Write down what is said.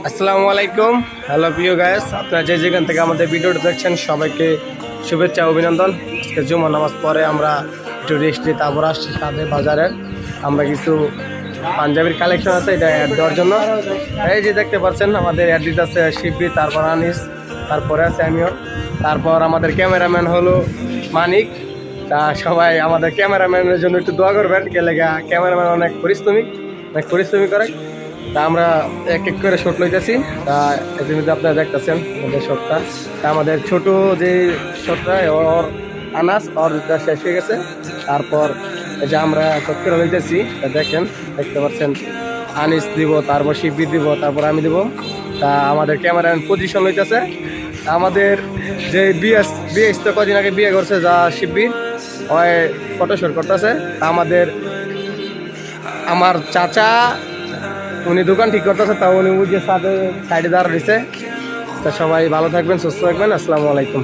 আসসালামু আলাইকুম। হ্যালো প্রিয় গাইস, আপনারা যে যেখান থেকে আমাদের ভিডিওটা দেখছেন সবাইকে শুভেচ্ছা অভিনন্দন। আজকে জুমা নামাজ পরে আমরা একটু রেস্ট নিয়ে তারপর আসছি সাথে বাজারের। আমরা কিছু পাঞ্জাবির কালেকশন আছে, এটা অ্যাড দেওয়ার জন্য। এই যে দেখতে পাচ্ছেন আমাদের অ্যাড দিতে আছে শিববি, তারপর আনিস, তারপরে আছে আমিও, তারপর আমাদের ক্যামেরাম্যান হলো মানিক। তা সবাই আমাদের ক্যামেরাম্যানের জন্য একটু দোয়া করবেন, গেলে ক্যামেরাম্যান অনেক পরিশ্রমী করে। তা আমরা এক এক করে শট লইতেছি। তা এর মধ্যে আপনারা দেখতেছেন আমাদের শটটা। তা আমাদের ছোট যে শটটা ওর আনাস ওর শেষ হয়ে গেছে। তারপর এই যে আমরা শট করে লইতেছি, তা দেখতে পাচ্ছেন আনিস দিব, তারপর শিববি দিব, তারপর আমি দিব। তা আমাদের ক্যামেরাম্যান পজিশন লইতেছে। আমাদের যে বিএস তো কদিন আগে বিয়ে করছে যা শিববির, ওই ফটোশুট করতেছে। তা আমার চাচা উনি দোকান ঠিক করতেছে, তা উনি যে সাইডে দাঁড় দিছে। তা সবাই ভালো থাকবেন, সুস্থ থাকবেন। আসসালামু আলাইকুম।